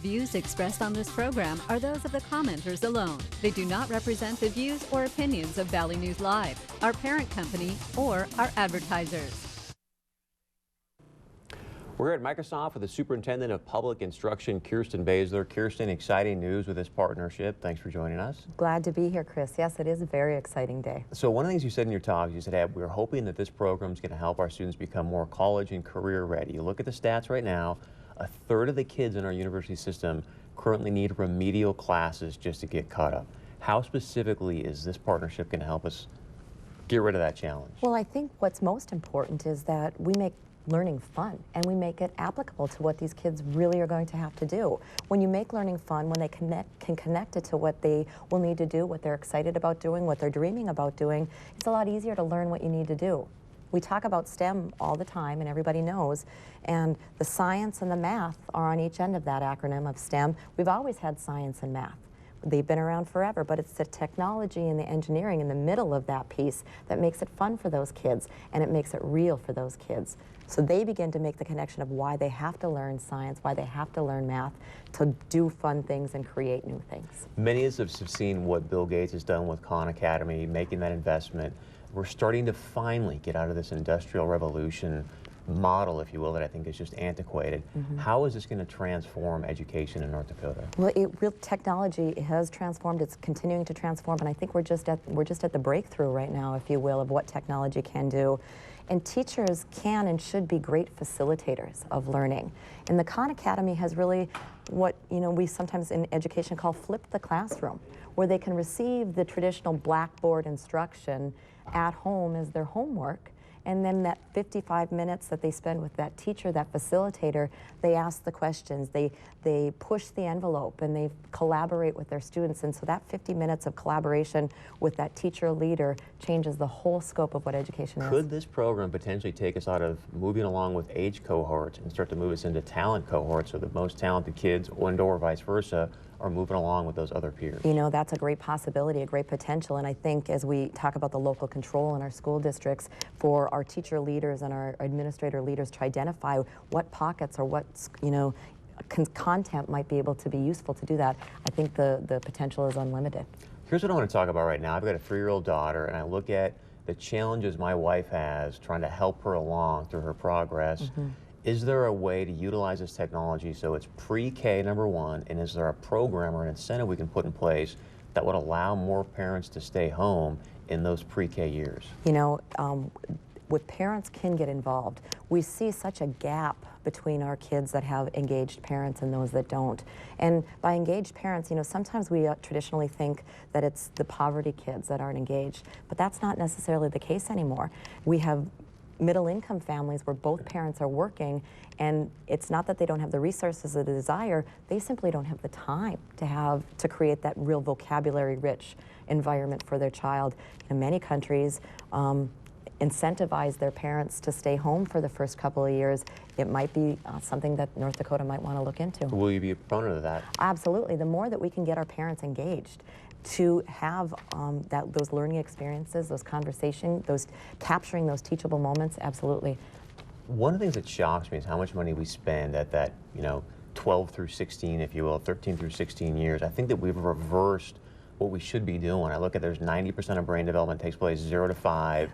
Views expressed on this program are those of the commenters alone. They do not represent the views or opinions of Valley News Live, our parent company, or our advertisers. We're at Microsoft with the Superintendent of Public Instruction, Kirsten Baesler. Kirsten, exciting news with this partnership. Thanks for joining us. Glad to be here, Chris. Yes, it is a very exciting day. So one of the things you said in your talk, you said, hey, we're hoping that this program is going to help our students become more college and career ready. You look at the stats right now, a third of the kids in our university system currently need remedial classes just to get caught up. How specifically is this partnership going to help us get rid of that challenge? Well, I think what's most important is that we make learning fun and we make it applicable to what these kids really are going to have to do. When you make learning fun, when they can connect it to what they will need to do, what they're excited about doing, what they're dreaming about doing, it's a lot easier to learn what you need to do. We talk about STEM all the time, and everybody knows, and the science and the math are on each end of that acronym of STEM. We've always had science and math. They've been around forever, but it's the technology and the engineering in the middle of that piece that makes it fun for those kids, and it makes it real for those kids. So they begin to make the connection of why they have to learn science, why they have to learn math, to do fun things and create new things. Many of us have seen what Bill Gates has done with Khan Academy, making that investment. We're starting to finally get out of this industrial revolution model, if you will, that I think is just antiquated. How is this going to transform education in North Dakota? Well, technology has transformed. It's continuing to transform, and I think we're just at the breakthrough right now, if you will, of what technology can do. And teachers can and should be great facilitators of learning. And the Khan Academy has really what we sometimes in education call flip the classroom, where they can receive the traditional blackboard instruction at home as their homework, and then that 55 minutes that they spend with that teacher, that facilitator, they ask the questions, they push the envelope, and they collaborate with their students. And so that 50 minutes of collaboration with that teacher leader changes the whole scope of what education is. Could this program potentially take us out of moving along with age cohorts and start to move us into talent cohorts, so the most talented kids, or vice versa, are moving along with those other peers? You know, that's a great possibility, a great potential, and I think as we talk about the local control in our school districts, for our teacher leaders and our administrator leaders to identify what pockets or what content might be able to be useful to do that, I think the potential is unlimited. Here's what I want to talk about right now. I've got a 3-year-old daughter, and I look at the challenges my wife has trying to help her along through her progress. Is there a way to utilize this technology so it's pre-K, number one, and is there a program or an incentive we can put in place that would allow more parents to stay home in those pre-K years? You know, with parents can get involved, we see such a gap between our kids that have engaged parents and those that don't. And by engaged parents, sometimes we traditionally think that it's the poverty kids that aren't engaged, but that's not necessarily the case anymore. We have middle-income families where both parents are working, and it's not that they don't have the resources or the desire, they simply don't have the time to create that real vocabulary-rich environment for their child. In many countries, incentivize their parents to stay home for the first couple of years. It might be something that North Dakota might want to look into. Will you be a proponent of that? Absolutely. The more that we can get our parents engaged to have those learning experiences, those conversations, capturing those teachable moments, absolutely. One of the things that shocks me is how much money we spend at that, 12 through 16, if you will, 13 through 16 years. I think that we've reversed what we should be doing. I look at there's 90% of brain development takes place 0 to 5.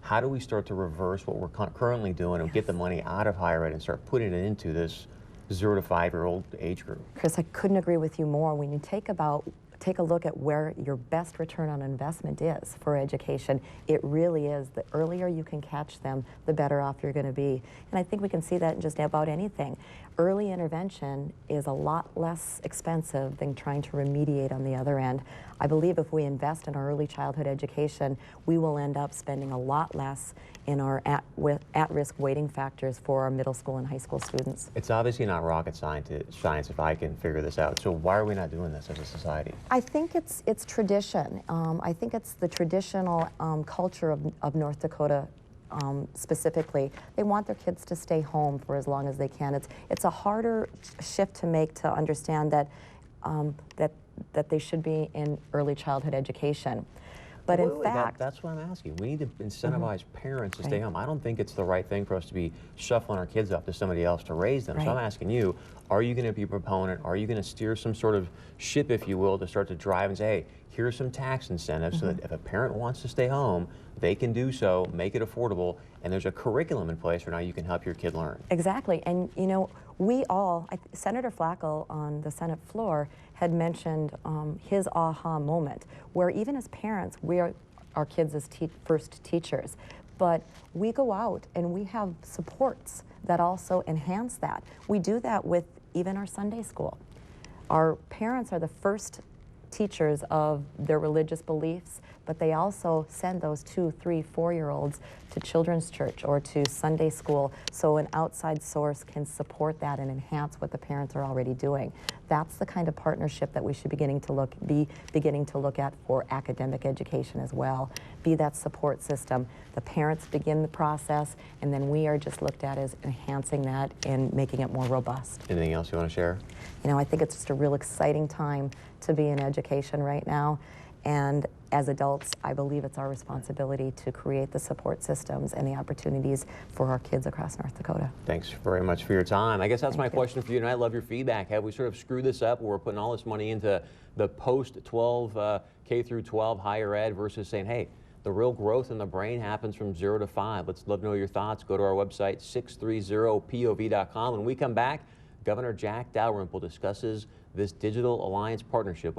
How do we start to reverse what we're currently doing and get the money out of higher ed and start putting it into this 0 to 5-year-old age group? Chris, I couldn't agree with you more. When you take a look at where your best return on investment is for education, it really is the earlier you can catch them, the better off you're going to be. And I think we can see that in just about anything. Early intervention is a lot less expensive than trying to remediate on the other end. I believe if we invest in our early childhood education, we will end up spending a lot less in our at-risk weighting factors for our middle school and high school students. It's obviously not rocket science if I can figure this out. So why are we not doing this as a society? I think it's tradition. I think it's the traditional culture of North Dakota. Specifically, they want their kids to stay home for as long as they can. It's a harder shift to make to understand that that they should be in early childhood education. But in fact, that's what I'm asking. We need to incentivize parents to stay home. I don't think it's the right thing for us to be shuffling our kids up to somebody else to raise them. So I'm asking you, Are you going to be a proponent? Are you going to steer some sort of ship, if you will, to start to drive and say, hey, here's some tax incentives so that if a parent wants to stay home, they can do so, make it affordable, and there's a curriculum in place where now you can help your kid learn. Exactly, and you know, we all, Senator Flacco on the Senate floor had mentioned his aha moment, where even as parents, we are our kids as first teachers, but we go out and we have supports that also enhance that. We do that with even our Sunday school. Our parents are the first teachers of their religious beliefs, but they also send those 2, 3, 4-year-olds to children's church or to Sunday school, so an outside source can support that and enhance what the parents are already doing. That's the kind of partnership that we should be beginning to look at for academic education as well. Be that support system. The parents begin the process, and then we are just looked at as enhancing that and making it more robust. Anything else you want to share? You know, I think it's just a real exciting time to be in education right now. And as adults, I believe it's our responsibility to create the support systems and the opportunities for our kids across North Dakota. Thanks very much for your time. I guess that's my question for you, and I love your feedback. Have we sort of screwed this up where we're putting all this money into the post-12 K through 12 higher ed versus saying, hey, the real growth in the brain happens from 0 to 5. Let's love to know your thoughts. Go to our website, 630pov.com. When we come back, Governor Jack Dalrymple discusses this Digital Alliance partnership.